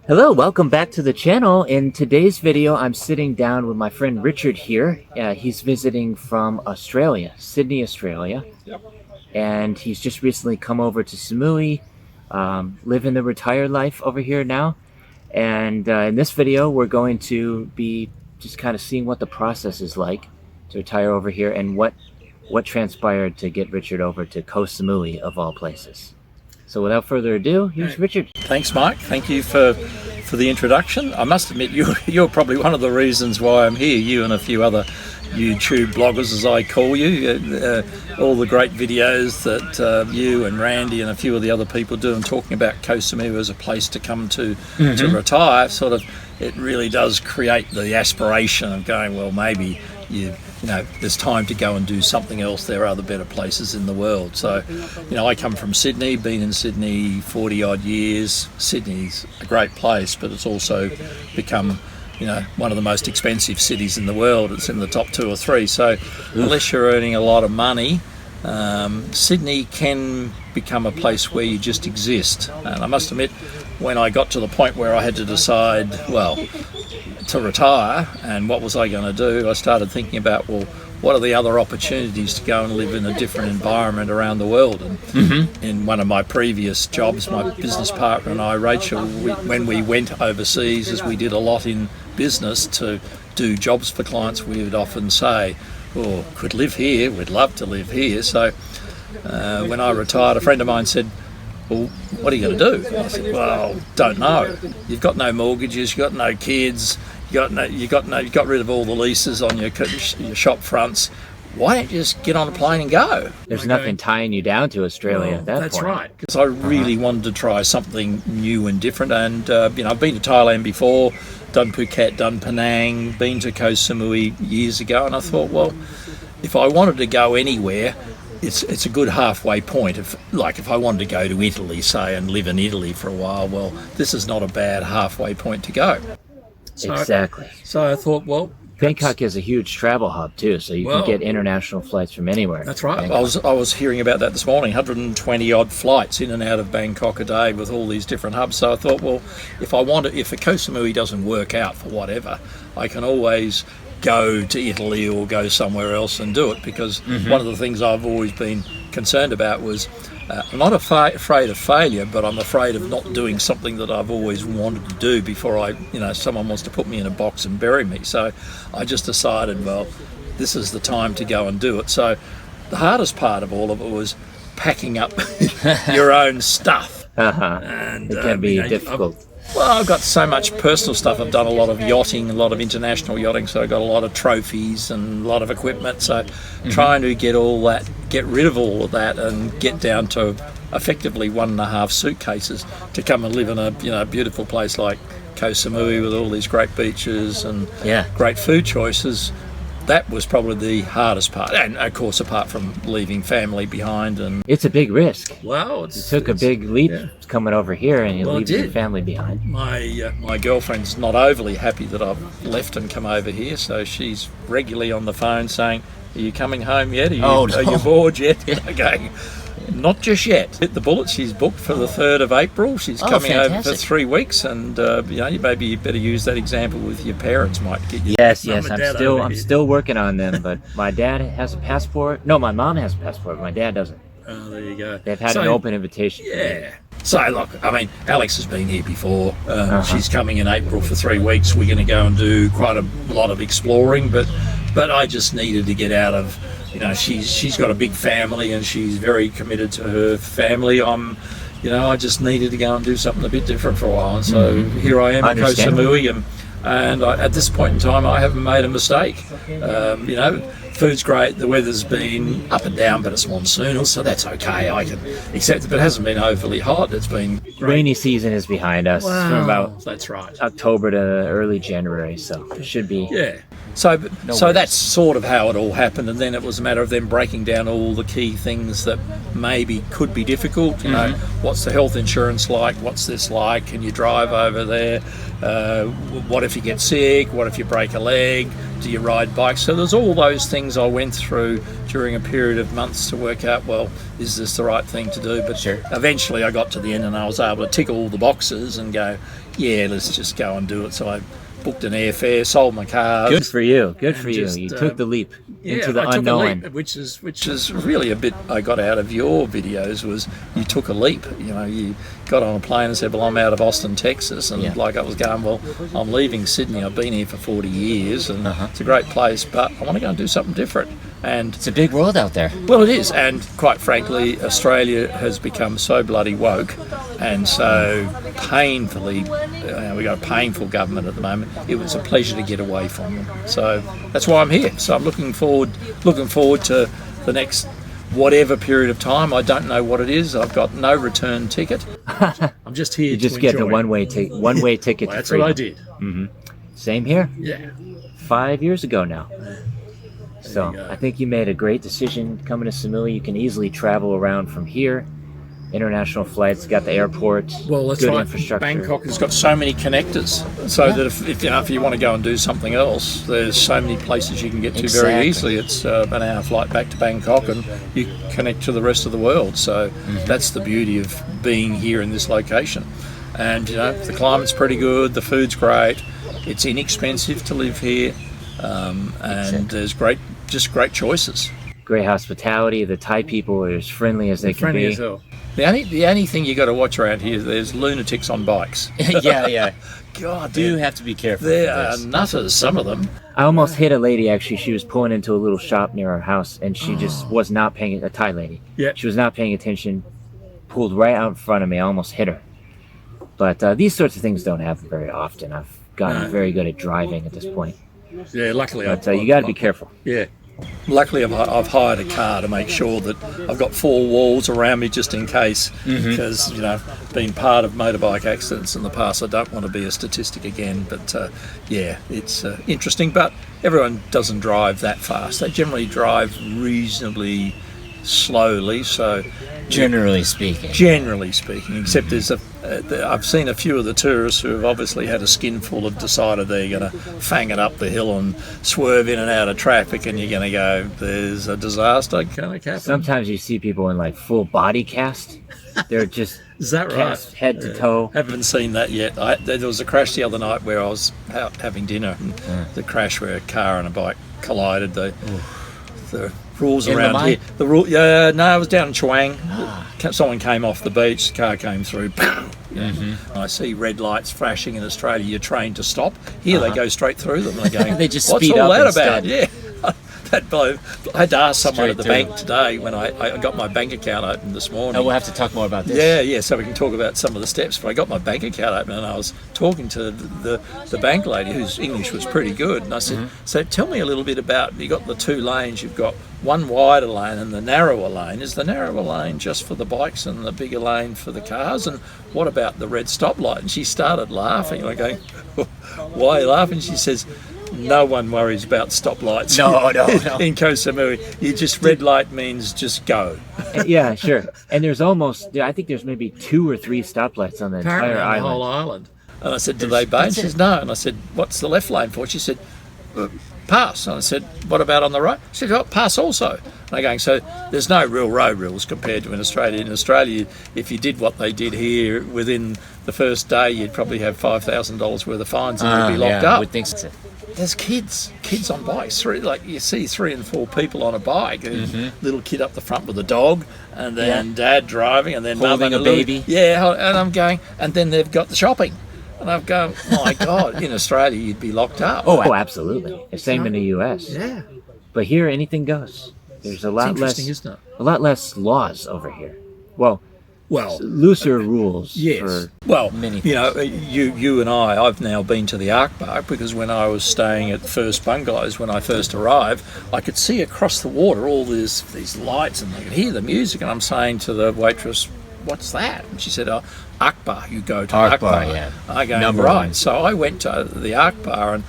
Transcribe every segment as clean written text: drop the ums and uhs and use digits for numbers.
Hello, welcome back to the channel. In today's video, I'm sitting down with my friend Richard here. He's visiting from Australia, Sydney, Australia. Yep. And he's just recently come over to Samui, living the retired life over here now. And in this video, we're going to be just kind of seeing what the process is like to retire over here and what transpired to get Richard over to Koh Samui, of all places. So without further ado, here's Richard. Thanks, Mike. Thank you for the introduction. I must admit, you're probably one of the reasons why I'm here. You and a few other YouTube bloggers, as I call you. All the great videos that you and Randy and a few of the other people do and talking about Koh Samui as a place to come to retire. Sort of, it really does create the aspiration of going, well, maybe you know, there's time to go and do something else. There are other better places in the world. So, you know, I come from Sydney, been in Sydney 40 odd years. Sydney's a great place, but it's also become, you know, one of the most expensive cities in the world. It's in the top 2 or 3. So unless you're earning a lot of money, Sydney can become a place where you just exist. And I must admit, when I got to the point where I had to decide, well, to retire and what was I going to do, I started thinking about, well, what are the other opportunities to go and live in a different environment around the world. And in one of my previous jobs, my business partner and I, Rachel, when we went overseas, as we did a lot in business to do jobs for clients, we would often say, oh, could live here, we'd love to live here. So when I retired, a friend of mine said, well, what are you going to do? I said, well, don't know. You've got no mortgages, you've got no kids, you got rid of all the leases on your shop fronts. Why don't you just get on a plane and go? There's nothing tying you down to Australia at that that's point. That's right, because I really wanted to try something new and different. And you know, I've been to Thailand before, done Phuket, done Penang, been to Koh Samui years ago, and I thought, well, if I wanted to go anywhere, it's a good halfway point. If I wanted to go to Italy, say, and live in Italy for a while, well, this is not a bad halfway point to go. So, exactly. So I thought, well, Bangkok is a huge travel hub too, so you can get international flights from anywhere. That's right. I was hearing about that this morning. 120 odd flights in and out of Bangkok a day with all these different hubs. So I thought, well, if the Koh Samui doesn't work out for whatever, I can always go to Italy or go somewhere else and do it, because one of the things I've always been concerned about was I'm not afraid of failure, but I'm afraid of not doing something that I've always wanted to do before someone wants to put me in a box and bury me. So I just decided, well, this is the time to go and do it. So the hardest part of all of it was packing up your own stuff. And it can be difficult. I've got so much personal stuff. I've done a lot of yachting, a lot of international yachting, so I've got a lot of trophies and a lot of equipment. So trying to get rid of all of that and get down to effectively 1.5 suitcases to come and live in a beautiful place like Koh Samui with all these great beaches and great food choices. That was probably the hardest part, and of course, apart from leaving family behind. And it's a big risk. Well, you took a big leap coming over here, and you leave your family behind. My girlfriend's not overly happy that I've left and come over here, so she's regularly on the phone saying, "Are you coming home yet? Are you bored yet?" Okay. Not just yet. Hit the bullet. She's booked for the 3rd of April. She's coming over for 3 weeks, and maybe you better use that example with your parents. Might get you. Yes. I'm still working on them, but my dad has a passport. No, my mom has a passport. But my dad doesn't. Oh, there you go. They've had an open invitation. Yeah. So look, I mean, Alex has been here before. She's coming in April for 3 weeks. We're going to go and do quite a lot of exploring, but I just needed to get out of. She's got a big family and she's very committed to her family. I just needed to go and do something a bit different for a while. And so here I am in Koh Samui, and at this point in time, I haven't made a mistake. Food's great. The weather's been up and down, but it's monsoonal, so that's okay. I can accept it, but it hasn't been overly hot. It's been great. Rainy season is behind us. From about that's right, October to early January, so it should be. Yeah. So that's sort of how it all happened, and then it was a matter of them breaking down all the key things that maybe could be difficult. You know, what's the health insurance like? What's this like? Can you drive over there? What if you get sick? What if you break a leg? do you ride bikes? So there's all those things I went through during a period of months to work out, well, is this the right thing to do? But Sure. Eventually I got to the end and I was able to tick all the boxes and go, yeah, let's just go and do it. So I booked an airfare, sold my cars. Good for you. Good for you. just, You took the leap into the I took a unknown. leap, which is really a bit I got out of your videos, was you took a leap. You know, you got on a plane and said, well, I'm out of Austin, Texas, and like I was going, well, I'm leaving Sydney. I've been here for 40 years and it's a great place, but I want to go and do something different. And It's a big world out there. well, it is, and quite frankly, Australia has become so bloody woke, and so painfully, we got a painful government at the moment. It was a pleasure to get away from them. So that's why I'm here. So I'm looking forward to the next whatever period of time. I don't know what it is. I've got no return ticket. I'm just here. You just to get the enjoy. one-way ticket Well, to that's freedom. what I did. Same here. Yeah. 5 years ago now. So you go. I think you made a great decision coming to Samui. You can easily travel around from here. International flights, got the airport, Well, that's good right. infrastructure. Bangkok has got so many connectors, so that if you want to go and do something else, there's so many places you can get to very easily. It's an hour flight back to Bangkok, and you connect to the rest of the world. So that's the beauty of being here in this location. And the climate's pretty good, the food's great, it's inexpensive to live here, and there's great choices. Great hospitality. The Thai people are as friendly as they can Friendly be. as hell. The only thing you got to watch around here, there's lunatics on bikes. yeah. God, Do have to be careful. they are nutters, some of them. I almost hit a lady, actually. She was pulling into a little shop near our house, and she just was not paying, a Thai lady. Yeah. She was not paying attention, pulled right out in front of me. I almost hit her. But these sorts of things don't happen very often. I've gotten very good at driving at this point. Yeah, luckily. But you got to be careful. Yeah. Luckily, I've hired a car to make sure that I've got 4 walls around me just in case, because, being part of motorbike accidents in the past, I don't want to be a statistic again. But, it's interesting. But everyone doesn't drive that fast. They generally drive reasonably slowly, so... Generally speaking. Except I've seen a few of the tourists who have obviously had a skinful have decided they're going to fang it up the hill and swerve in and out of traffic, and you're going to go, there's a disaster going to happen. Sometimes you see people in like full body cast. They're just Is that right? cast head to toe. Haven't seen that yet. There was a crash the other night where I was out having dinner, and the crash where a car and a bike collided. The rules In around Lamai? here. The rule, no, it was down in Chaweng. Someone came off the beach, the car came through. I see red lights flashing in Australia. You're trained to stop. Here they go straight through them. And they're going, They just what's speed all up that instead. about? Yeah. That blow. I had to ask someone Straight at the through. bank today when I got my bank account open this morning. Oh, we'll have to talk more about this. Yeah, so we can talk about some of the steps. But I got my bank account open and I was talking to the bank lady whose English was pretty good. And I said, so tell me a little bit about, you got the 2 lanes, you've got one wider lane and the narrower lane. Is the narrower lane just for the bikes and the bigger lane for the cars? And what about the red stoplight? And she started laughing. I go, why are you laughing? She says, no one worries about stoplights. No. In Koh Samui, you just, red light means just go. Yeah, sure. And there's I think there's maybe 2 or 3 stoplights on the Apparently entire on the island. whole island. And I said, do they bathe? She says, no. And I said, what's the left lane for? She said, pass. And I said, what about on the right? She said, oh, pass also. And I'm going, so there's no real road rules compared to in Australia. In Australia, if you did what they did here, within the first day, you'd probably have $5,000 worth of fines and you'd be locked up. I would think so. There's kids on bikes. You see 3 and 4 people on a bike, and little kid up the front with a dog, and then dad driving, and then Holding mum and a baby. Yeah, and I'm going, and then they've got the shopping, and I'm going, my God, in Australia you'd be locked up. Oh, absolutely. The same in the U.S. Yeah, But here, anything goes. There's a lot interesting, less, isn't it? a lot less laws over here. Well, Well, looser rules. yes. For Well, many you and I've now been to the Ark Park, because when I was staying at the first bungalows when I first arrived, I could see across the water all these lights, and I could hear the music, and I'm saying to the waitress, what's that? And she said, oh, Akbar, you go to Akbar. yeah. I go, Number right. 1. So I went to the Akbar, and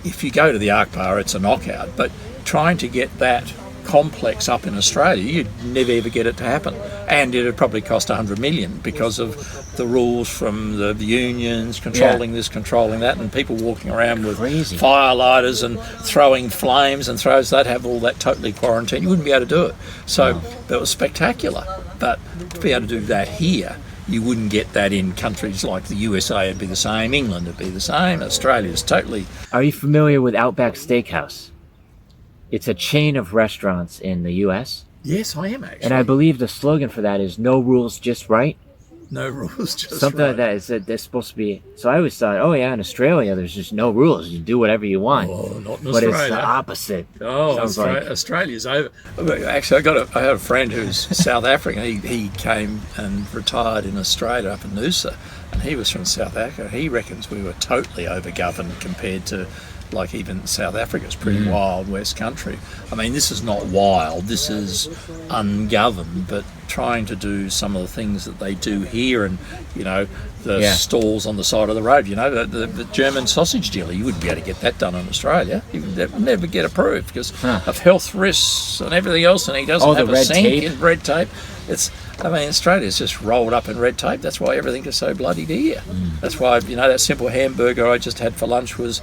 if you go to the Akbar, it's a knockout, but trying to get that complex up in Australia, you'd never ever get it to happen, and it'd probably cost 100 million because of the rules from the unions controlling this, controlling that, and people walking around with fire lighters and throwing flames and throws. They'd have all that totally quarantined. You wouldn't be able to do it. So that was spectacular. But to be able to do that here, you wouldn't get that in countries like the USA. It'd be the same. England would be the same. Australia's totally. Are you familiar with Outback Steakhouse? It's a chain of restaurants in the US. Yes, I am actually. And I believe the slogan for that is "No rules, just right." No rules, just something right. like that. Is that they're supposed to be? So I always thought, oh yeah, in Australia there's just no rules. You do whatever you want. Oh, not in but Australia. It's the opposite. Oh, Australia's over. Actually, I had a friend who's South African. He came and retired in Australia up in Noosa, and he was from South Africa. He reckons we were totally overgoverned compared to. Like even South Africa's pretty wild West country. I mean, this is not wild, this is ungoverned, but trying to do some of the things that they do here, and you know, the stalls on the side of the road, you know, the German sausage dealer, you wouldn't be able to get that done in Australia. You would never get approved because of health risks and everything else, and he doesn't have a sink in red tape. I mean, Australia's just rolled up in red tape. That's why everything is so bloody dear. That's why, you know, that simple hamburger I just had for lunch was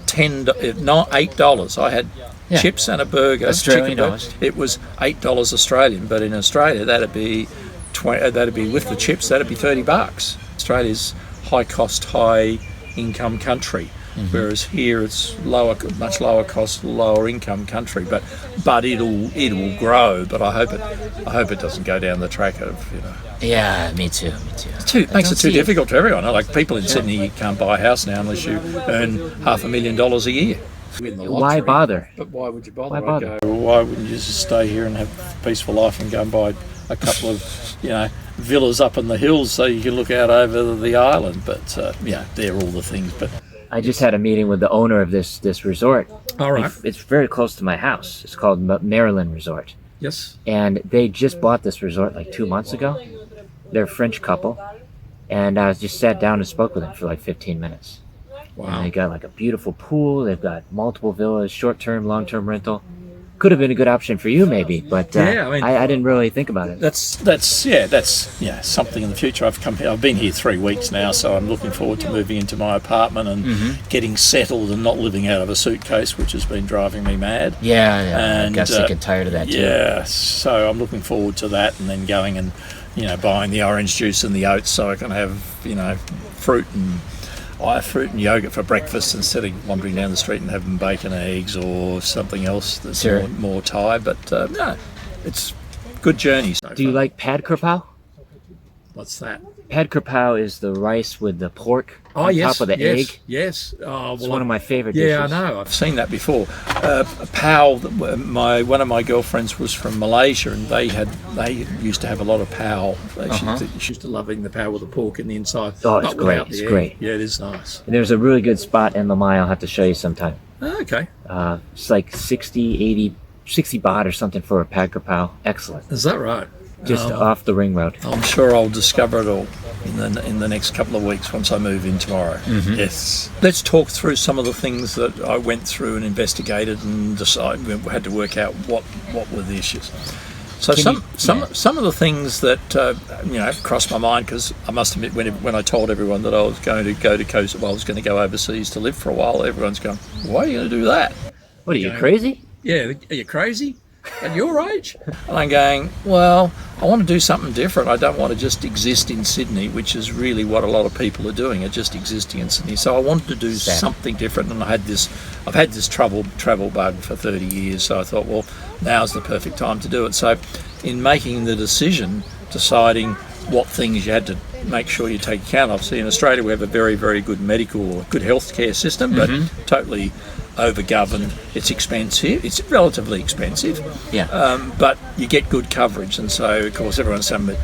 $8. I had chips and a burger, Australian chicken burger. It was $8 Australian, but in Australia that'd be with the chips, that'd be $30. Australia's high cost, high income country, whereas here it's much lower cost, lower income country. But it'll grow. But I hope it doesn't go down the track of, you know. Yeah, me too. It makes it too difficult for everyone. Like people in Sydney, you can't buy a house now unless you earn $500,000 a year. Why bother? But why would you bother? Why bother? Why wouldn't you just stay here and have a peaceful life and go and buy a couple of, you know, villas up in the hills so you can look out over the island? But they're all the things. But I just had a meeting with the owner of this resort. All right. It's very close to my house. It's called Maryland Resort. Yes. And they just bought this resort like 2 months ago. They're a French couple. And I just sat down and spoke with them for like 15 minutes. Wow. And they got like a beautiful pool. They've got multiple villas, short-term, long-term rental. Could have been a good option for you maybe, but I didn't really think about it. That's something in the future. I've been here 3 weeks now, so I'm looking forward to moving into my apartment and getting settled and not living out of a suitcase, which has been driving me mad. And I got sick and tired of that too. Yeah, so I'm looking forward to that, and then going and, you know, buying the orange juice and the oats so I can have, you know, fruit and yogurt for breakfast instead of wandering down the street and having bacon and eggs or something else that's more Thai. But no, it's good journey so far. Do you like pad krapao? What's that? Pad krapao is the rice with the pork on top of the egg. Yes. Oh, it's one of my favorite dishes. Yeah, I know. I've seen that before. Pao, one of my girlfriends was from Malaysia, and they used to have a lot of pao. She used to love eating the pao with the pork in the inside. Oh, it's great. It's great. Yeah, it is nice. And there's a really good spot in Lamai I'll have to show you sometime. Oh, okay. It's like 60 baht or something for a pad krapao. Excellent. Is that right? Just off the ring road. I'm sure I'll discover it all in the next couple of weeks once I move in tomorrow. Yes. Let's talk through some of the things that I went through and investigated and decided. We had to work out what were the issues. So some of the things that you know, crossed my mind, because I must admit when I told everyone that I was going to go to Koh Samui, I was going to go overseas to live for a while, everyone's going, "Why are you going to do that? What are you crazy? Yeah, are you crazy? At your age?" And I'm going, well, I want to do something different. I don't want to just exist in Sydney, which is really what a lot of people are doing, are just existing in Sydney. So I wanted to do something different, and I've had this travel bug for 30 years, so I thought, well, now's the perfect time to do it. So in making the decision, deciding what things you had to make sure you take account of. See, in Australia we have a very, very good good healthcare system, but totally overgoverned. It's expensive. It's relatively expensive. But you get good coverage, and so of course everyone's saying, but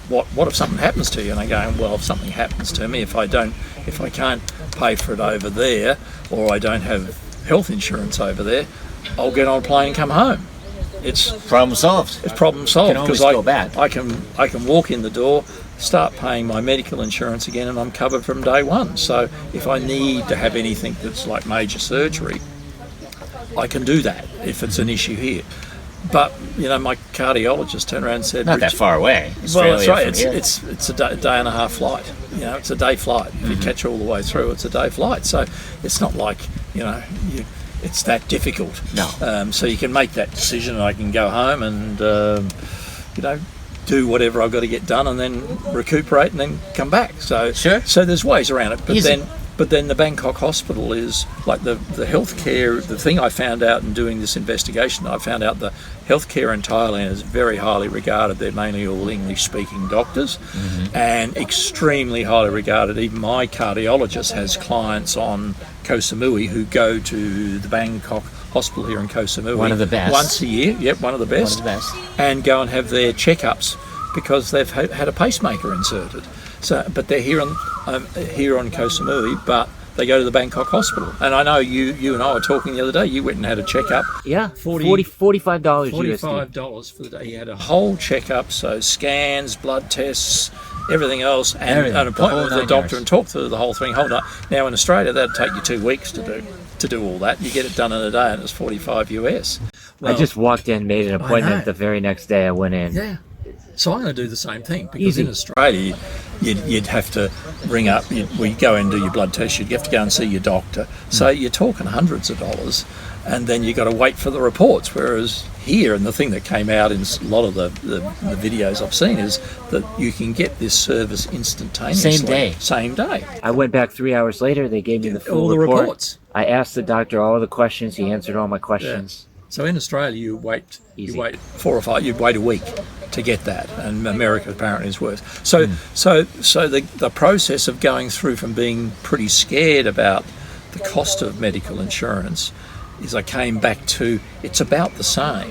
what if something happens to you? And I'm going, well, if something happens to me, if I can't pay for it over there, or I don't have health insurance over there, I'll get on a plane and come home. It's problem solved. It's problem solved, because I I can walk in the door, start paying my medical insurance again, and I'm covered from day one. So if I need to have anything that's like major surgery, I can do that if it's an issue here. But you know, my cardiologist turned around and said, Not that far away. well, that's right. from here. It's a day and a half flight. You know, it's a day flight. If you catch all the way through, it's a day flight. So it's not like, you know, it's that difficult. No. So you can make that decision, and I can go home and you know, do whatever I've got to get done, and then recuperate, and then come back. So Sure. So there's ways around it. But Easy. then the Bangkok hospital is like the healthcare. The thing I found out in doing this investigation, I found out the healthcare in Thailand is very highly regarded. They're mainly all English-speaking doctors, and extremely highly regarded. Even my cardiologist has clients on Koh Samui who go to the Bangkok hospital here in Koh Samui. One of the best. Once a year, yep, one of the best. One of the best. And go and have their checkups because they've had a pacemaker inserted. So, but they're here on Koh Samui, but they go to the Bangkok hospital. And I know you and I were talking the other day. You went and had a checkup. Yeah, $45 USD. $45 for the day. You had a whole checkup, so scans, blood tests, everything else, and Everything, an the appointment whole with the 9 doctor yards. and talk through the whole thing. Hold on. Now in Australia, that'd take you 2 weeks to do all that. You get it done in a day, and it's 45 US. I just walked in, made an know. appointment the very next day I went in. Yeah. So I'm going to do the same thing, because Easy. in Australia you'd have to ring up, we go and do your blood test, you'd have to go and see your doctor. So you're talking hundreds of dollars, and then you've got to wait for the reports. Whereas here, and the thing that came out in a lot of the videos I've seen, is that you can get this service instantaneously. Same day. I went back 3 hours later. They gave me the full All the report. reports. I asked the doctor all the questions. He answered all my questions. So in Australia, you wait Easy. 4 or 5, you'd wait a week to get that, and America apparently is worse. So the process of going through from being pretty scared about the cost of medical insurance is I came back to it's about the same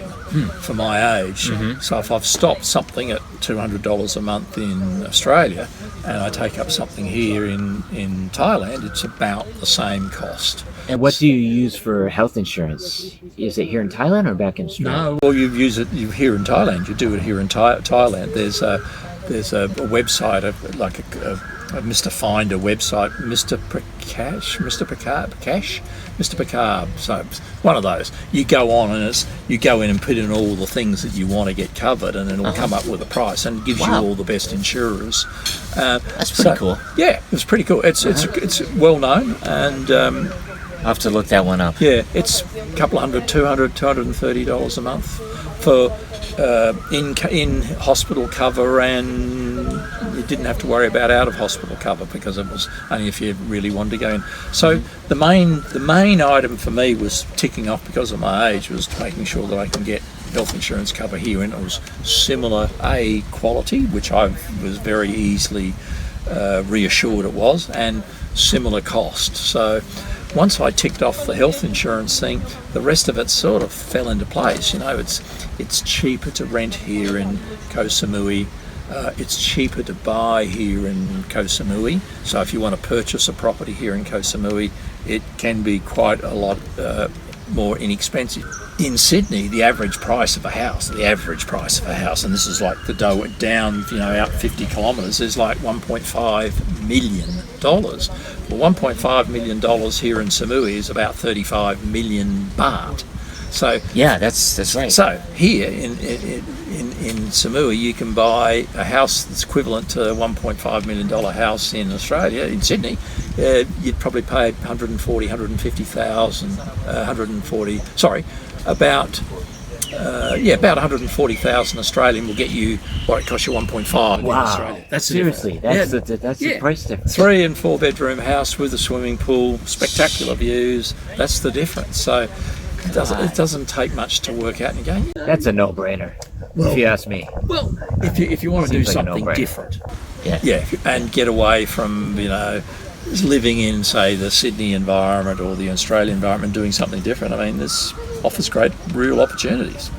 for my age. So if I've stopped something at $200 a month in Australia and I take up something here in Thailand, it's about the same cost. And what do you use for health insurance? Is it here in Thailand or back in Australia? No, well, you use it here in Thailand. You do it here in Thailand. There's a website, like a Mr. Finder website, Mr. Prakash. So one of those. You go on and you go in and put in all the things that you want to get covered, and then it'll come up with a price, and it gives you all the best insurers. That's pretty cool. Yeah, it's pretty cool. It's well known, and I'll have to look that one up. yeah, it's a couple of $230 a month for in hospital cover, and you didn't have to worry about out of hospital cover because it was only if you really wanted to go in. So the main item for me was ticking off, because of my age, was making sure that I can get health insurance cover here, and it was similar quality, which I was very easily reassured it was, and similar cost. So once I ticked off the health insurance thing, the rest of it sort of fell into place. You know, it's cheaper to rent here in Koh Samui. It's cheaper to buy here in Koh Samui. So if you want to purchase a property here in Koh Samui, it can be quite a lot more inexpensive. In Sydney, the average price of a house, and this is like the down, out 50 kilometres, is like $1.5 million. Well, $1.5 million here in Samui is about 35 million baht. So yeah, that's right. So here in Samui, you can buy a house that's equivalent to a $1.5 million house in Australia, in Sydney. You'd probably pay about 140,000 Australian will get you what it costs you 1.5 in Australia. That's seriously, that's the price difference. 3 and 4 bedroom house with a swimming pool, spectacular views. That's the difference. So it doesn't take much to work out. And you're going, that's a no-brainer, if you ask me. well, if you want to do Seems like a something no-brainer. different, Yeah. and get away from living in, say, the Sydney environment or the Australian environment, doing something different. I mean, this offers great real opportunities.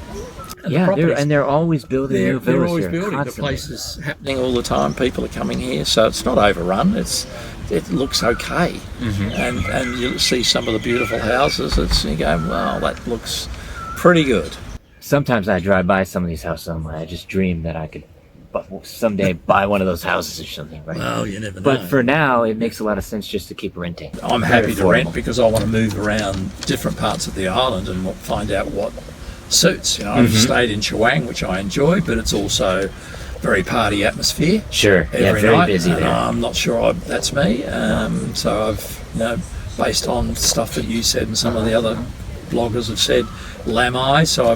And they're always building new they're villas always here, building. constantly. The place is happening all the time. People are coming here, so it's not overrun. It looks okay, and you see some of the beautiful houses. You go, wow, that looks pretty good. Sometimes I drive by some of these houses and I just dream that I could someday buy one of those houses or something, right? Well, you never know. But for now, it makes a lot of sense just to keep renting. I'm happy to rent because I want to move around different parts of the island and find out what suits. You know, I've stayed in Chaweng, which I enjoy, but it's also very party atmosphere. Sure. Yeah, Every very night, busy and there. I'm not sure that's me. So I've, you know, based on stuff that you said and some of the other bloggers have said, Lamai, so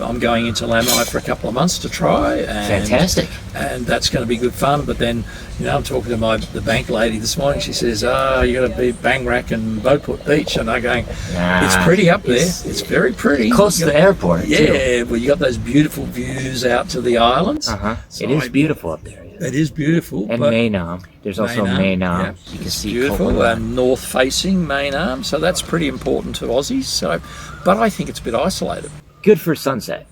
I'm going into Lamai for a couple of months to try, and Fantastic. and that's going to be good fun. But then, you know, I'm talking to the bank lady this morning. She says, you got to be Bangrak and Beauport Beach, and I'm going, it's pretty up there. It's very pretty. Close to the airport, yeah, too. well, you got those beautiful views out to the islands. So it is beautiful up there. It is beautiful. And but Mainam. There's also Mainam. yeah, You can it's see beautiful and north facing Mainam, so that's pretty important to Aussies. So, but I think it's a bit isolated. Good for sunset.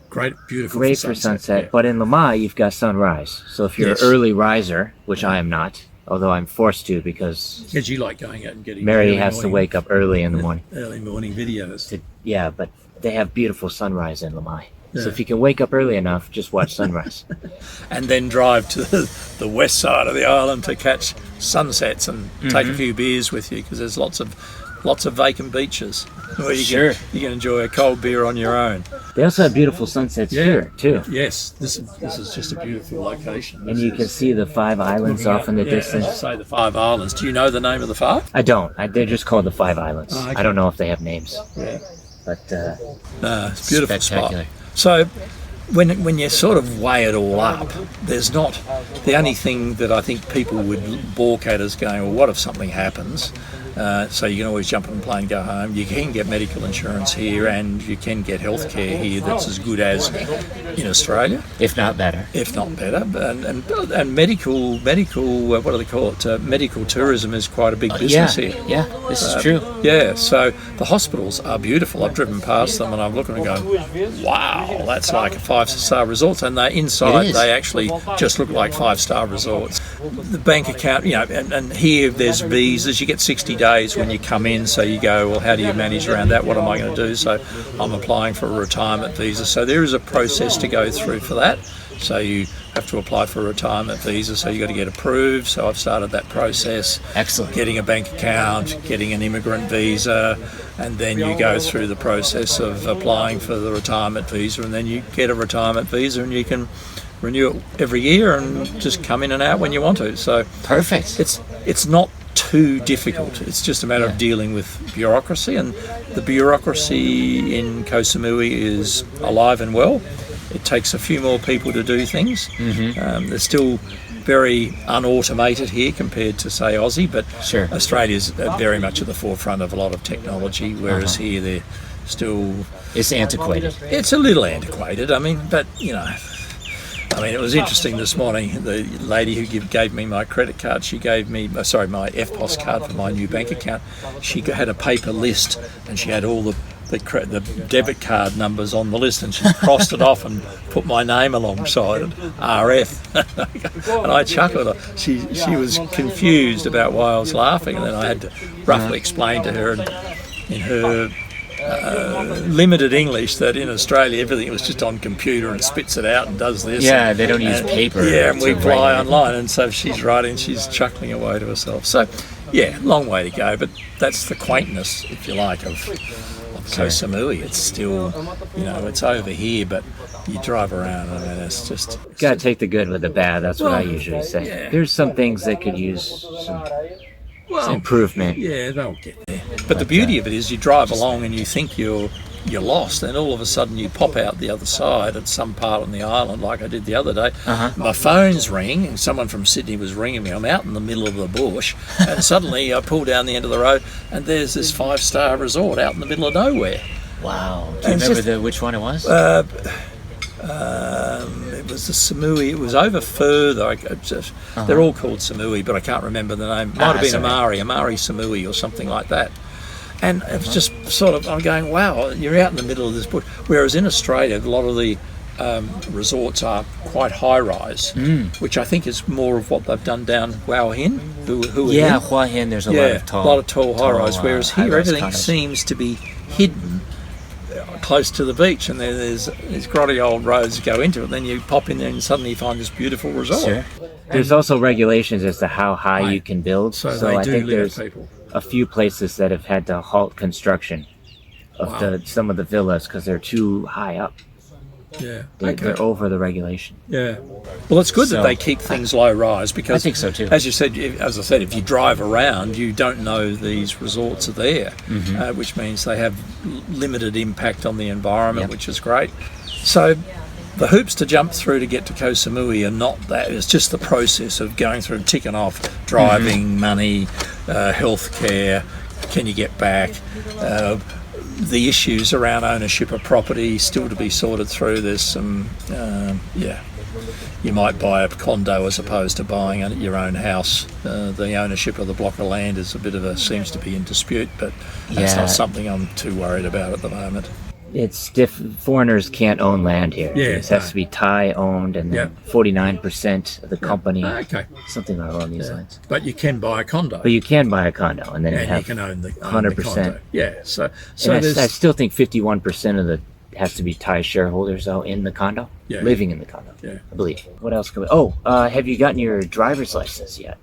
Great, beautiful. Great for sunset. Yeah. But in Lamai, you've got sunrise. So if you're Yes. an early riser, which I am not, although I'm forced to because Because you like going out and getting Mary early has to morning- wake up early in the morning. early morning videos. Yeah, but they have beautiful sunrise in Lamai. Yeah. So if you can wake up early enough, just watch sunrise. And then drive to the west side of the island to catch sunsets and take a few beers with you, because there's lots of vacant beaches where you can enjoy a cold beer on your own. They also have beautiful sunsets here, too. Yes, this is just a beautiful location. And you can see the 5 islands off in the As you distance. say, the 5 islands. Do you know the name of the 5? I don't. They're just called the 5 islands. Oh, okay. I don't know if they have names. Yeah. But It's a beautiful spectacular. spot. So when you sort of weigh it all up, there's not, the only thing that I think people would balk at is going, well, what if something happens? So you can always jump on a plane and go home. You can get medical insurance here, and you can get healthcare here that's as good as in Australia, if not better. if not better. And medical, what do they call it? Medical tourism is quite a big business here. Yeah, this is true. Yeah, so the hospitals are beautiful. I've driven past them and I'm looking and going, wow, that's like a 5-star resort. And they inside, It is. they actually just look like 5-star resorts. The bank account, you know, and here there's visas. You get 60 days when you come in, so you go, well, how do you manage around that? What am I going to do? So I'm applying for a retirement visa. So there is a process to go through for that. So you have to apply for a retirement visa, so you've got to get approved. So I've started that process. Excellent. Getting a bank account, getting an immigrant visa, and then you go through the process of applying for the retirement visa, and then you get a retirement visa and you can renew it every year and just come in and out when you want to. So Perfect. it's not too difficult. It's just a matter of dealing with bureaucracy, and the bureaucracy in Koh Samui is alive and well. It takes a few more people to do things. They're still very unautomated here compared to, say, Aussie, but Sure. Australia's very much at the forefront of a lot of technology, whereas here they're still, It's antiquated. it's a little antiquated. I mean, but, you know, it was interesting this morning. The lady who gave me my credit card, she gave me, my FPOS card for my new bank account. She had a paper list, and she had all the debit card numbers on the list, and she crossed it off and put my name alongside it, RF. And I chuckled. She was confused about why I was laughing, and then I had to roughly explain to her in her limited English that in Australia everything was just on computer and spits it out and does this. Yeah, they don't use paper. Yeah, and we to fly write. online, and so she's writing, she's chuckling away to herself. So, yeah, long way to go, but that's the quaintness, if you like, of Koh Samui. It's still, you know, it's over here, but you drive around and it's just... Gotta take the good with the bad. That's what I usually say. yeah. There's some things that could use some improvement. Yeah, they'll get there. But the beauty of it is you drive along and you think you're lost, and all of a sudden you pop out the other side at some part on the island, like I did the other day. My phone's ringing, and someone from Sydney was ringing me. I'm out in the middle of the bush, and suddenly I pull down the end of the road, and there's this 5-star resort out in the middle of nowhere. Wow. Do you remember which one it was? It was the Samui. It was over further. They're all called Samui, but I can't remember the name. Might have been Amari Samui or something like that. And it was just sort of, I'm going, wow, you're out in the middle of this bush. Whereas in Australia, a lot of the resorts are quite high-rise, which I think is more of what they've done down Hua Hin. Hua Hin, there's a lot of tall high-rise, whereas here high-rise everything condos. seems to be hidden close to the beach, and there's these grotty old roads that go into it. Then you pop in there and suddenly you find this beautiful resort. Sure. There's also regulations as to how high you can build. So they I do think limit there's people. a few places that have had to halt construction of some of the villas because they're too high up. Yeah, They're over the regulation. Yeah, well, it's good that they keep things low rise, because I think so too. As I said, if you drive around, you don't know these resorts are there, which means they have limited impact on the environment, which is great. So the hoops to jump through to get to Koh Samui are not that. It's just the process of going through and ticking off driving, money, healthcare. Can you get back? The issues around ownership of property still to be sorted through. There's some, you might buy a condo as opposed to buying your own house. The ownership of the block of land is seems to be in dispute, but that's not something I'm too worried about at the moment. It's foreigners can't own land here. It has to be Thai owned, and then 49% of the company. Something along these lines. But you can buy a condo. But you can buy a condo, and then you can own the 100%. Condo. Yeah. So I still think 51% of the has to be Thai shareholders though in the condo, living in the condo. Yeah, I believe. What else can we? Have you gotten your driver's license yet?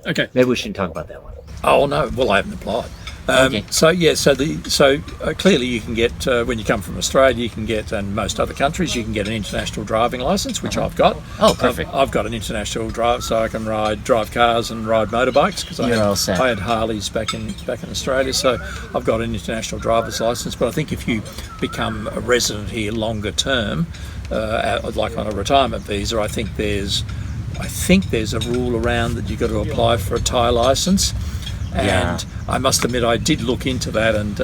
Okay. Maybe we shouldn't talk about that one. Oh no, well I haven't applied. So clearly you can get when you come from Australia, you can get, and most other countries, you can get an international driving license, which I've got. Oh, perfect. I've got an international drive, so I can drive cars and ride motorbikes, because I had Harleys back in Australia, so I've got an international driver's license. But I think if you become a resident here longer term, like on a retirement visa, I think there's a rule around that you've got to apply for a Thai license. And I must admit, I did look into that, and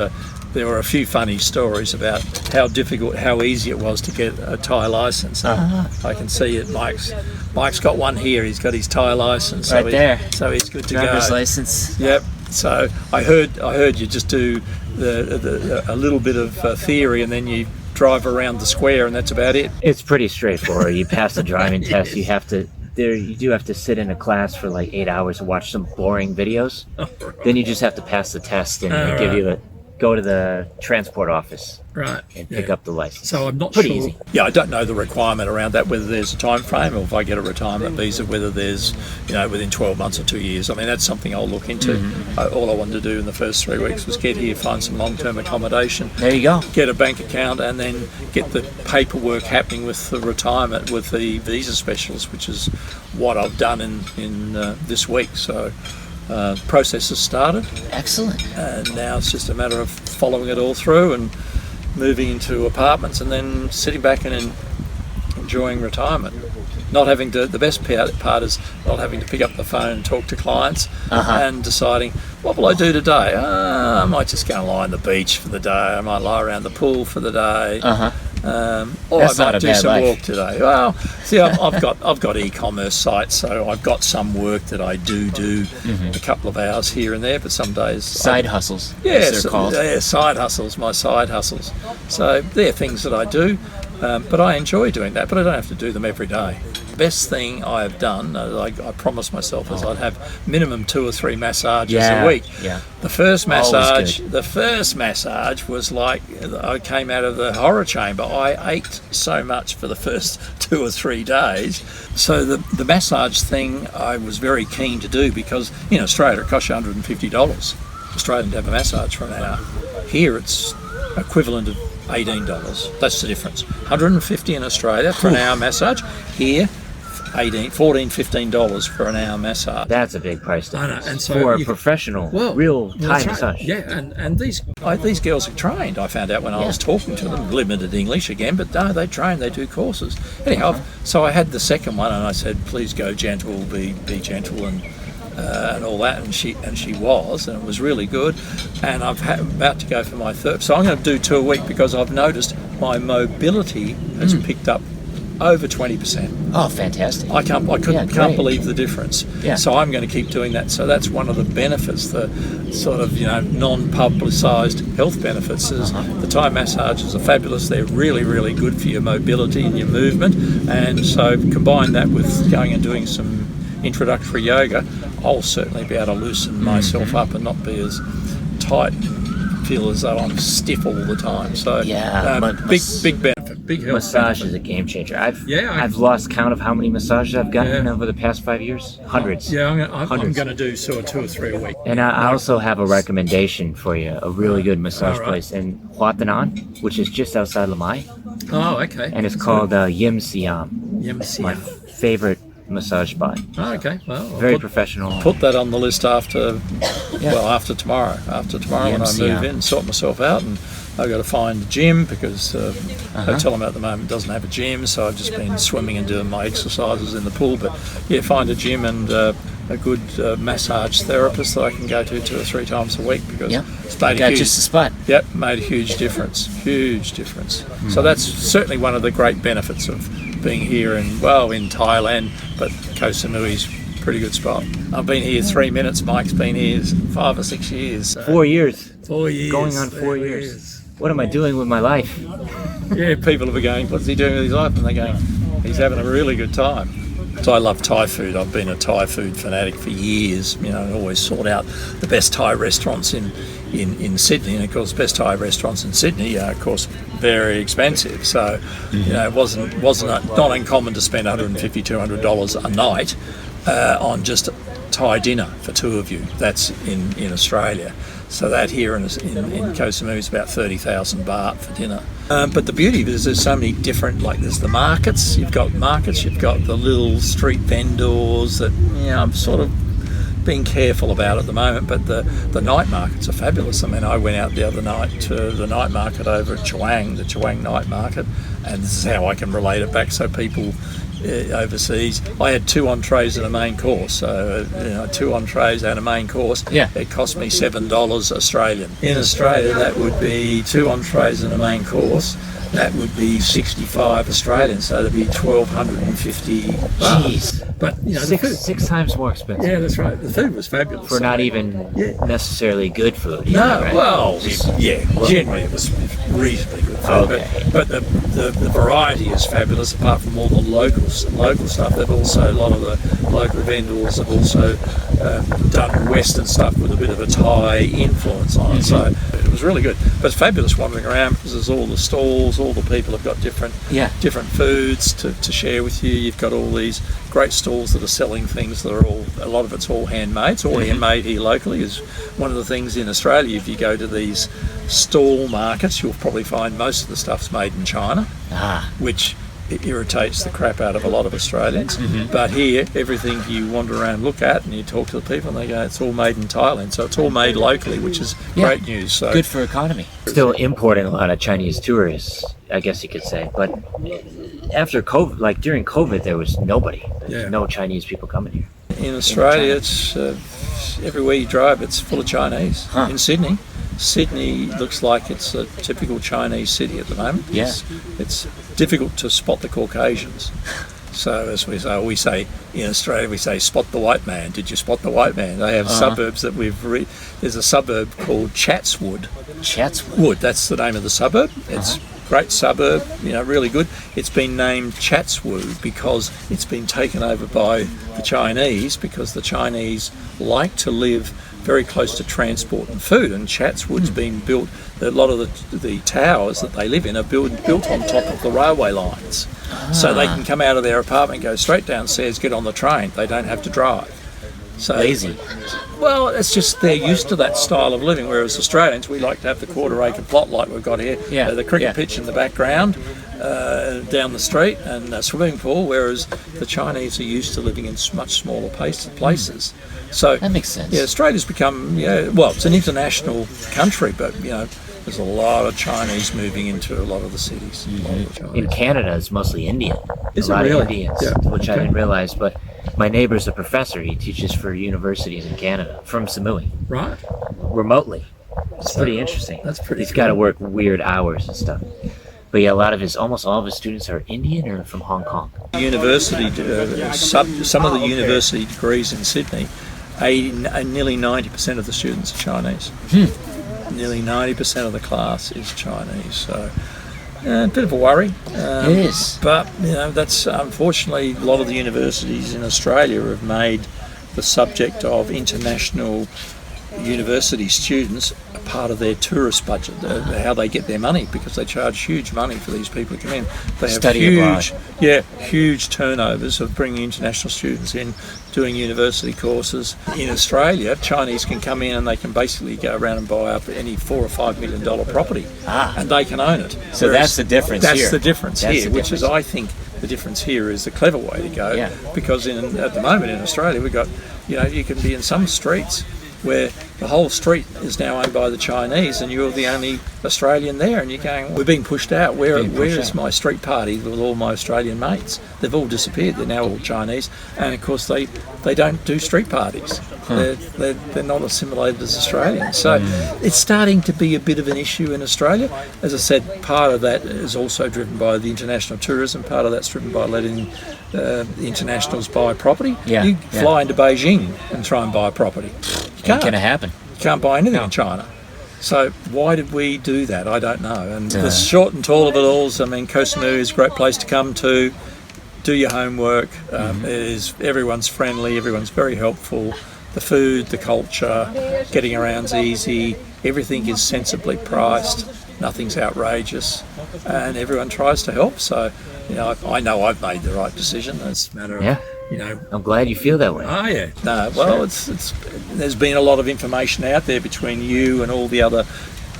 there were a few funny stories about how easy it was to get a Thai license. I can see it. Mike's got one here. He's got his Thai license. Right there. So he's good to go. Driver's license. Yep. So I heard you just do a little bit of theory, and then you drive around the square, and that's about it. It's pretty straightforward. You pass the driving test. You do have to sit in a class for like 8 hours to watch some boring videos. Then you just have to pass the test, and they go to the transport office and pick up the license. So I'm not pretty sure. Easy. Yeah, I don't know the requirement around that, whether there's a time frame, or if I get a retirement visa, whether there's, within 12 months or 2 years. I mean, that's something I'll look into. All I wanted to do in the first 3 weeks was get here, find some long-term accommodation. There you go. Get a bank account, and then get the paperwork happening with the retirement, with the visa specialist, which is what I've done in this week. So process has started. Excellent. And now it's just a matter of following it all through and moving into apartments, and then sitting back and enjoying retirement. Not having to. The best part is not having to pick up the phone and talk to clients, and deciding, what will I do today? I might just go and lie on the beach for the day. I might lie around the pool for the day. Or I might do some walk today. Well, see, I've got e-commerce sites, so I've got some work that I do a couple of hours here and there, but some days side hustles. Yes, side hustles. My side hustles. So they're things that I do, but I enjoy doing that. But I don't have to do them every day. The best thing I have done, I promised myself, is I'd have minimum 2 or 3 massages a week. Yeah. The first massage was like I came out of the horror chamber. I ached so much for the first 2 or 3 days. So the massage thing I was very keen to do, because in Australia it costs you $150 Australian to have a massage for an hour. Here it's equivalent of $18. That's the difference. $150 in Australia for an hour massage. Here, $14, $15 for an hour massage. That's a big price difference. And so for a professional, real Thai massage. Yeah, and these girls are trained. I found out when I was talking to them, limited English again, but no, they train, they do courses. Anyhow, so I had the second one, and I said, please go gentle, be gentle, and all that, and she was, and it was really good. And I'm about to go for my third, so I'm going to do 2 a week, because I've noticed my mobility has picked up over 20%. Oh, fantastic! I can't believe the difference. Yeah. So I'm going to keep doing that. So that's one of the benefits, the sort of non-publicised health benefits. Is the Thai massages are fabulous. They're really, really good for your mobility and your movement. And so combine that with going and doing some introductory yoga, I'll certainly be able to loosen myself up and not be as tight and feel as though I'm stiff all the time. So Yeah, big benefit, big health massage benefit. is a game changer. Yeah, I've lost count of how many massages I've gotten Yeah. over the past 5 years. Hundreds. Yeah, I'm Hundreds. going to do sort of 2 or 3 a week. And I also have a recommendation for you, a really good massage Alright. place in Hua Tanan, which is just outside Lamai, Oh, okay. and it's called Yim Siam. My favorite massage spot. Oh, okay. Well, I'll Very professional. put that on the list after, Yeah. well, after tomorrow. After tomorrow when I move in, sort myself out, and I've got to find a gym because hotel I'm at the moment doesn't have a gym, so I've just been swimming and doing my exercises in the pool. But yeah, find a gym and a good massage therapist that I can go to 2 or 3 times a week because it's made a huge, just the spot. Yep, made a huge difference. Huge difference. So that's certainly one of the great benefits of being here in Thailand, but Koh Samui's a pretty good spot. I've been here 3 minutes. Mike's been here 5 or 6 years. So 4 years. 4 years. Going on 4 years. What am I doing with my life? Yeah, people will be going, what's he doing with his life? And they're going, he's having a really good time. So I love Thai food. I've been a Thai food fanatic for years. You know, I always sought out the best Thai restaurants in Sydney. And of course, best Thai restaurants in Sydney are, of course, very expensive. So, you know, it wasn't not uncommon to spend $150, $200 a night on just Thai dinner for 2 of you. That's in Australia. So that here in Koh Samui is about 30,000 baht for dinner. But the beauty of it is there's so many different, like there's the markets. You've got the little street vendors that, you know, I'm sort of being careful about at the moment, but the night markets are fabulous. I mean, I went out the other night to the night market over at Chaweng, the Chaweng night market, and this is how I can relate it back so people overseas. I had 2 entrees and a main course, so 2 entrees and a main course. Yeah. It cost me $7 Australian. In Australia, that would be 2 entrees and a main course. That would be 65 Australian, so that'd be 1,250 baht. Jeez. But you know, the food, 6 times more expensive. yeah, that's right. The food was fabulous. For not even necessarily good food. No, either, right? well, generally it was reasonably good food, Okay. but the variety is fabulous. Apart from all the local stuff, they've also, a lot of the local vendors have also done Western stuff with a bit of a Thai influence on it. So it was really good. But it's fabulous wandering around because there's all the stalls, all the people have got different foods to share with you. You've got all these great stalls that are selling things that are a lot of it's all handmade. It's all handmade here locally. Is one of the things in Australia. If you go to these stall markets, you'll probably find most of the stuff's made in China, which it irritates the crap out of a lot of Australians. But here, everything you wander around, look at, and you talk to the people, and they go, it's all made in Thailand. So it's all made locally, which is great news. So good for economy. Still importing a lot of Chinese tourists, I guess you could say. But after COVID, like during COVID, there was nobody. There's no Chinese people coming here. in Australia, it's everywhere you drive, it's full of Chinese. In Sydney looks like it's a typical Chinese city at the moment. Yeah. It's difficult to spot the Caucasians. So as we say in Australia, we say spot the white man. Did you spot the white man? They have suburbs that there's a suburb called Chatswood. Chatswood. That's the name of the suburb. It's a great suburb, really good. It's been named Chatswood because it's been taken over by the Chinese, because the Chinese like to live very close to transport and food, and Chatswood's been built. A lot of the towers that they live in are built on top of the railway lines, so they can come out of their apartment, go straight downstairs, get on the train. They don't have to drive. So Lazy. Well, it's just they're used to that style of living, whereas Australians, we like to have the quarter-acre plot like we've got here, the cricket pitch in the background, down the street, and a swimming pool, whereas the Chinese are used to living in much smaller places. So That makes sense. Yeah, Australia's become, well, it's an international country, but, there's a lot of Chinese moving into a lot of the cities. In Canada, it's mostly Indian. Is a it lot really? of Indians, Yeah. which I didn't realize. But my neighbor's a professor. He teaches for universities in Canada from Samui, Right? remotely. It's pretty interesting. That's pretty He's cool. got to work weird hours and stuff. But yeah, almost all of his students are Indian or from Hong Kong. University, some of the university degrees in Sydney, nearly 90% of the students are Chinese. Nearly 90% of the class is Chinese. So a bit of a worry. It is. But, that's unfortunately a lot of the universities in Australia have made the subject of international university students are part of their tourist budget, how they get their money, because they charge huge money for these people to come in. They have huge turnovers of bringing international students in, doing university courses. In Australia, Chinese can come in and they can basically go around and buy up any $4 or $5 million property, and they can own it. So that's the difference here. That's the difference here, which is, I think, the difference here is the clever way to go, because at the moment in Australia we've got, you can be in some streets where the whole street is now owned by the Chinese and you're the only Australian there, and you're going, we're being pushed out. Where is my street party with all my Australian mates? They've all disappeared. They're now all Chinese, and of course they don't do street parties. They're not assimilated as Australians. So it's starting to be a bit of an issue in Australia. As I said, part of that is also driven by the international tourism. Part of that's driven by letting the internationals buy property. You fly into Beijing and try and buy property. Ain't gonna happen. You can't buy anything in China. So why did we do that? I don't know. And the short and tall of it all is, I mean, Koh Samui is a great place to come to. Do your homework. Everyone's friendly. Everyone's very helpful. The food, the culture, getting around's easy. Everything is sensibly priced. Nothing's outrageous, and everyone tries to help. So, I know I've made the right decision. It's a matter of I'm glad you feel that way. Oh yeah. No, well, it's there's been a lot of information out there between you and all the other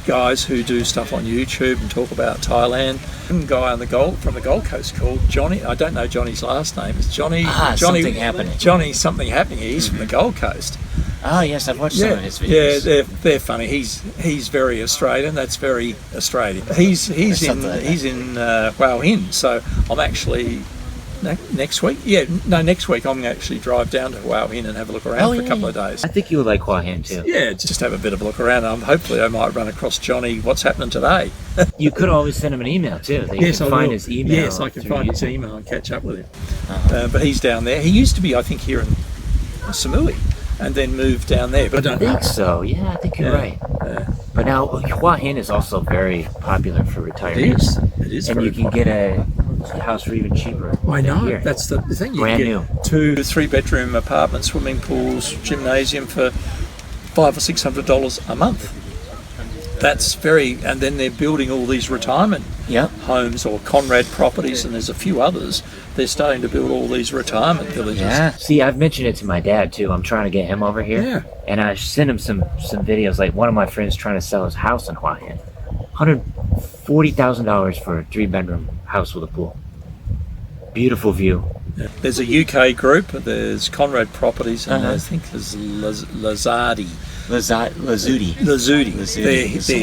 guys who do stuff on YouTube and talk about Thailand. One guy from the Gold Coast called Johnny. I don't know Johnny's last name. It's Johnny. Something happening. Johnny something happening. He's from the Gold Coast. Oh yes, I've watched some of his videos. Yeah, they're funny. He's very Australian. That's very Australian. He's in Hua Hin. So I'm actually next week. Next week I'm actually drive down to Hua Hin and have a look around for a couple of days. I think you would like Hua Hin too. Yeah, just have a bit of a look around. Hopefully I might run across Johnny. What's happening today? You could always send him an email too. Yes, I can his email. Yes, I can find his email and catch up with him. But he's down there. He used to be, I think, here in Samui, and then moved down there. But I think so. Yeah, I think you're right. But now Hua Hin is also very popular for retirees. It is, and you can get a house for even cheaper. I know. Here. That's the thing. You Brand can get new. 2 to 3 bedroom apartments, swimming pools, gymnasium for $500 or $600 a month. That's and then they're building all these retirement homes or Conrad properties, and there's a few others. They're starting to build all these retirement villages. Yeah. See, I've mentioned it to my dad too. I'm trying to get him over here. Yeah. And I sent him some videos. Like one of my friends trying to sell his house in Hua Hin. $140,000 for a 3-bedroom house with a pool. Beautiful view. Yeah. There's a UK group. There's Conrad Properties, and I think there's Lazudi. They're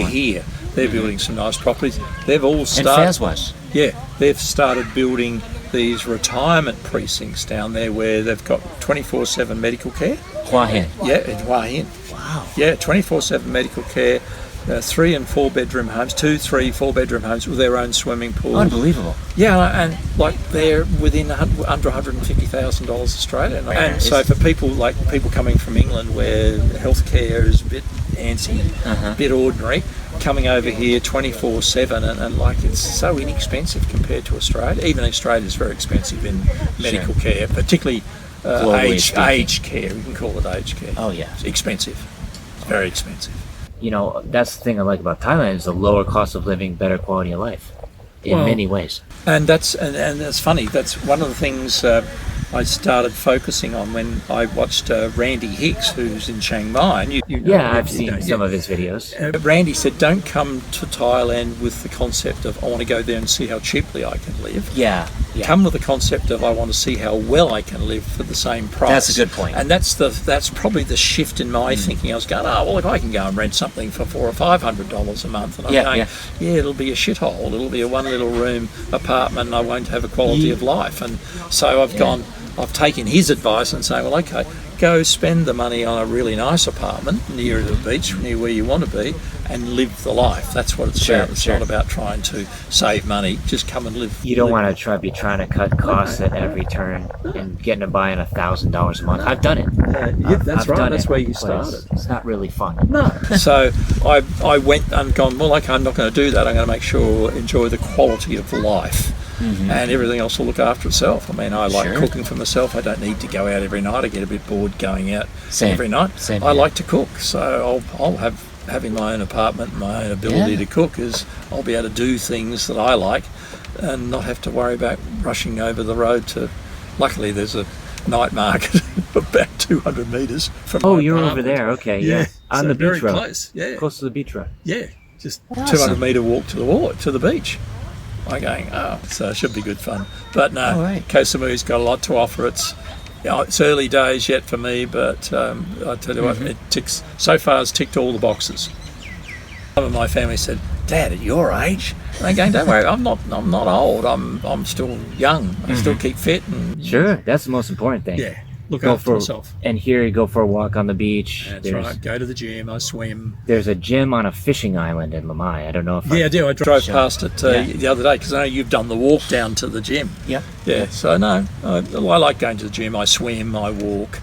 here. They're building some nice properties. They've all started. And Fazwash. Yeah, they've started building these retirement precincts down there where they've got 24/7 medical care. Hua Hin. Yeah, in Hua Hin. Wow. Yeah, 24/7 medical care. 3 and 4 bedroom homes, 2, 3, 4 bedroom homes with their own swimming pool. Unbelievable. Yeah, and like they're within under $150,000 Australian. And so for people coming from England where healthcare is a bit antsy, a bit ordinary, coming over here 24/7 and like it's so inexpensive compared to Australia. Even Australia is very expensive in medical care, particularly aged care. We can call it aged care. Oh yeah, it's expensive. It's very expensive. That's the thing I like about Thailand is the lower cost of living, better quality of life in many ways. And that's funny. That's one of the things I started focusing on when I watched Randy Hicks, who's in Chiang Mai. And I've seen some of his videos. Randy said, don't come to Thailand with the concept of, I want to go there and see how cheaply I can live. Yeah. Come with the concept of, I want to see how well I can live for the same price. That's a good point. And that's probably the shift in my thinking. I was going, if I can go and rent something for $400 or $500 a month, and I'm going, it'll be a shithole. It'll be a one little room apartment, and I won't have a quality of life. And so I've taken his advice and saying, well, okay, go spend the money on a really nice apartment near the beach, near where you want to be, and live the life. That's what it's about. It's not about trying to save money. Just come and live. You don't want to be trying to cut costs at every turn and getting by on $1,000 a month. I've done it. That's right. That's where you started. It's not really fun. No. So I went and gone, well, okay, I'm not going to do that. I'm going to make sure enjoy the quality of life. and everything else will look after itself. I mean, I like Sure. cooking for myself. I don't need to go out every night. I get a bit bored going out Same. every night. Same I here. like to cook, so I'll have having my own apartment, my own ability to cook is I'll be able to do things that I like and not have to worry about rushing over the road to. Luckily, there's a night market about 200 metres from. Oh, my you're apartment. over there. Okay, yeah. On so the very beach road. close. Yeah, Close to the beach road. yeah, just Awesome. 200-metre walk to the beach. I'm going, so it should be good fun. But no, All right. Koh Samui's got a lot to offer. It's early days yet for me, but I tell you what, it ticks. So far, it's ticked all the boxes. Some of my family said, "Dad, at your age," and I'm going, "Don't worry, I'm not old. I'm still young. I still keep fit and Sure, that's the most important thing. yeah, look Go after for myself." and here you go for a walk on the beach. That's right. Go to the gym. I swim. There's a gym on a fishing island in Lamai. I don't know if Yeah, I do. I drove Sure. past it the other day because I know you've done the walk down to the gym. Yeah. Yeah, so no, I like going to the gym. I swim, I walk.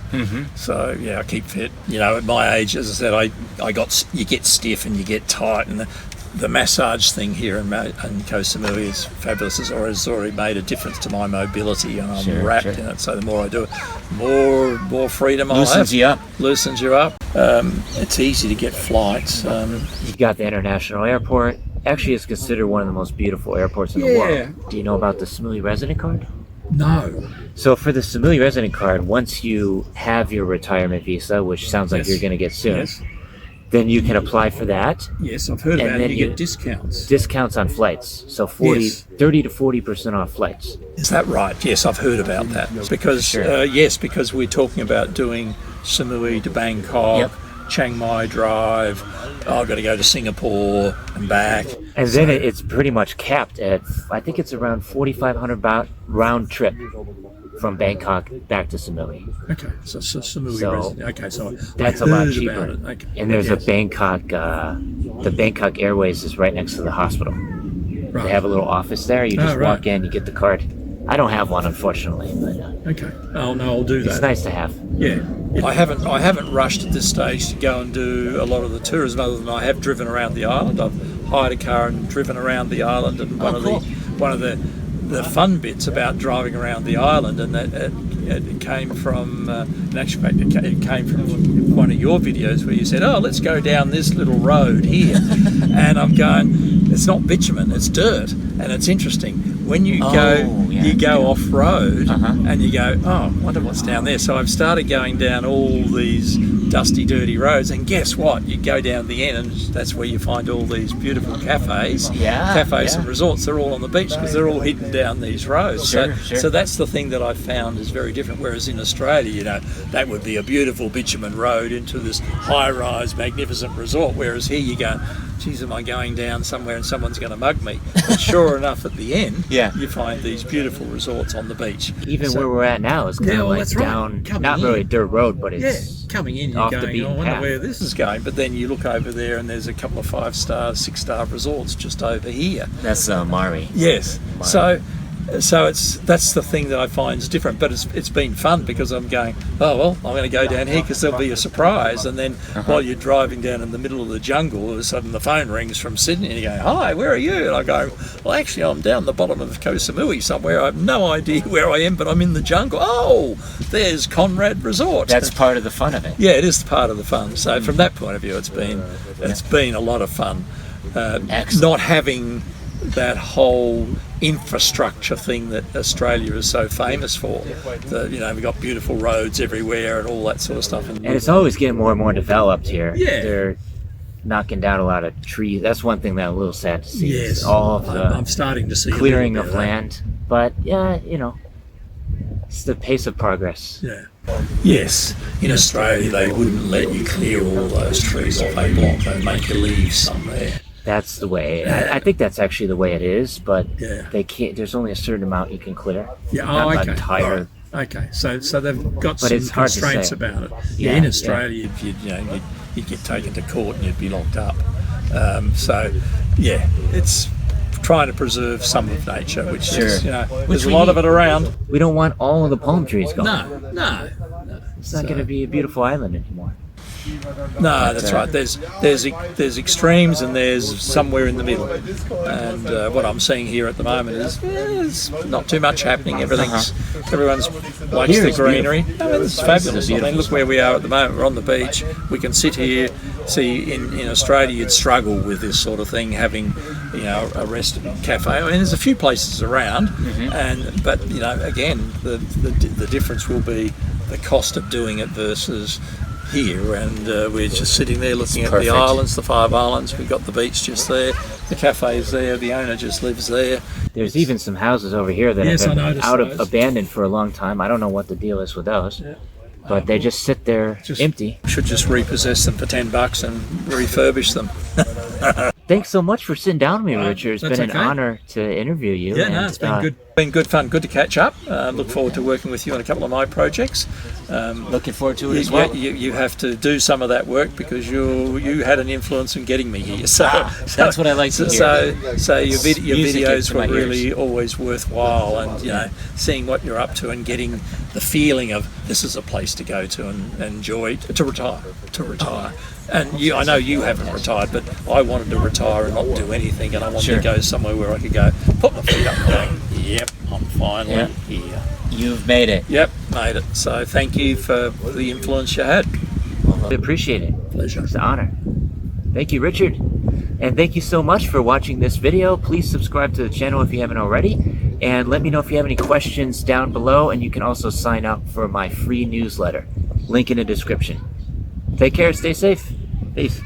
So yeah, I keep fit. You know, at my age, as I said, you get stiff and you get tight, and the massage thing here in Koh Samui is fabulous. It's already made a difference to my mobility, and I'm wrapped in it. So the more I do it, more freedom I'll have. loosens you up. Loosens you up. It's easy to get flights. You got the international airport. Actually, it's considered one of the most beautiful airports in the world. Do you know about the Samui resident card? No. So for the Samui resident card, once you have your retirement visa, which sounds like you're going to get soon, then you can apply for that. Yes, I've heard And about then it. You you- get discounts. Discounts on flights. So 30 to 40% off flights. Is that right? Yes, I've heard about that. Because because we're talking about doing Samui to Bangkok, Chiang Mai Drive. I've got to go to Singapore and back. And then it's pretty much capped at, I think it's around 4,500 round trip from Bangkok back to Samui. Okay, so Samui So, resident. Okay, so That's I a lot heard cheaper. about it. Okay. And there's a Bangkok, the Bangkok Airways is right next to the hospital. Right. They have a little office there. You just right. walk in, you get the card. I don't have one, unfortunately, but Okay. Oh no, I'll do that. it's nice to have. Yeah. I haven't rushed at this stage to go and do a lot of the tourism, other than I have driven around the island. I've hired a car and driven around the island, and one of the fun bits about driving around the island, and that it came from in actual fact it came from one of your videos where you said, "Oh, let's go down this little road here," and I'm going, it's not bitumen, it's dirt, and it's interesting when you go off road and you go, "Oh, I wonder what's down there." So I've started going down all these dusty, dirty roads, and guess what? You go down the end, and that's where you find all these beautiful cafes, and resorts. They're all on the beach because they're all hidden down these roads. So that's the thing that I found is very different. Whereas in Australia, you know, that would be a beautiful bitumen road into this high-rise, magnificent resort. Whereas here you go, geez, am I going down somewhere and someone's going to mug me? But sure enough, at the end, you find these beautiful resorts on the beach. Even where we're at now is kind of like down, not really a dirt road, but it's coming in, you're off going, the beaten I wonder path. where this is going. But then you look over there and there's a couple of 5-star, 6-star resorts just over here. That's Mari. Yes. So that's the thing that I find is different, but it's been fun because I'm going, oh well, I'm going to go down here because there'll be a surprise, and then while you're driving down in the middle of the jungle, all of a sudden the phone rings from Sydney and you go, "Hi, where are you?" And I go, "Well, actually, I'm down the bottom of Koh Samui somewhere. I have no idea where I am, but I'm in the jungle. Oh, there's Conrad Resort." That's part of the fun of it. Yeah, it is part of the fun. So from that point of view, it's been a lot of fun. Not having that whole infrastructure thing that Australia is so famous for. We've got beautiful roads everywhere and all that sort of stuff. And it's always getting more and more developed here. Yeah. They're knocking down a lot of trees. That's one thing that I'm a little sad to see. Yes, is all of the I'm starting to see clearing a of little bit land. But yeah, it's the pace of progress. Yeah. Yes, in Australia they wouldn't let you clear all those trees off a block. They'd make you leave some there. That's the way. I think that's actually the way it is, but Yeah. they can't. There's only a certain amount you can clear. Yeah. Not Okay. entire. Right. Okay. So they've got But some it's hard to constraints say. about it. Yeah, In yeah. Australia, you'd get taken to court and you'd be locked up. It's trying to preserve some of nature, which is, there's a lot of it around. We don't want all of the palm trees gone. No. It's not going to be a beautiful island anymore. No, that's right. There's extremes and there's somewhere in the middle. And what I'm seeing here at the moment is there's not too much happening. Everyone's likes Here the it's greenery. I mean, it's fabulous. I mean, beautiful look where we are at the moment. We're on the beach. We can sit here. See, in Australia, you'd struggle with this sort of thing, having a restaurant, cafe. I mean, there's a few places around, but again, the difference will be the cost of doing it versus here, and we're just sitting there looking at the islands, the 5 islands. We've got the beach just there, the cafe's there, the owner just lives there. There's even some houses over here that have been abandoned for a long time. I don't know what the deal is with those, but they just sit there empty. Should just repossess them for $10 and refurbish them. Thanks so much for sitting down with me, Richard. It's been an honor to interview you. Yeah, no, it's been good. Been good fun. Good to catch up. Look forward to working with you on a couple of my projects. Looking forward to it as well. You have to do some of that work because you had an influence in getting me here. So that's what I like to hear. So your videos were really always worthwhile, and seeing what you're up to and getting the feeling of this is a place to go to and enjoy to retire. And I know you haven't retired, but I wanted to retire and not do anything, and I wanted to go somewhere where I could go, put my feet up and go, yep, I'm finally here. You've made it. Yep, made it. So thank you for the influence you had. I appreciate it. Pleasure. It's an honor. Thank you, Richard. And thank you so much for watching this video. Please subscribe to the channel if you haven't already. And let me know if you have any questions down below. And you can also sign up for my free newsletter. Link in the description. Take care. Stay safe. Peace.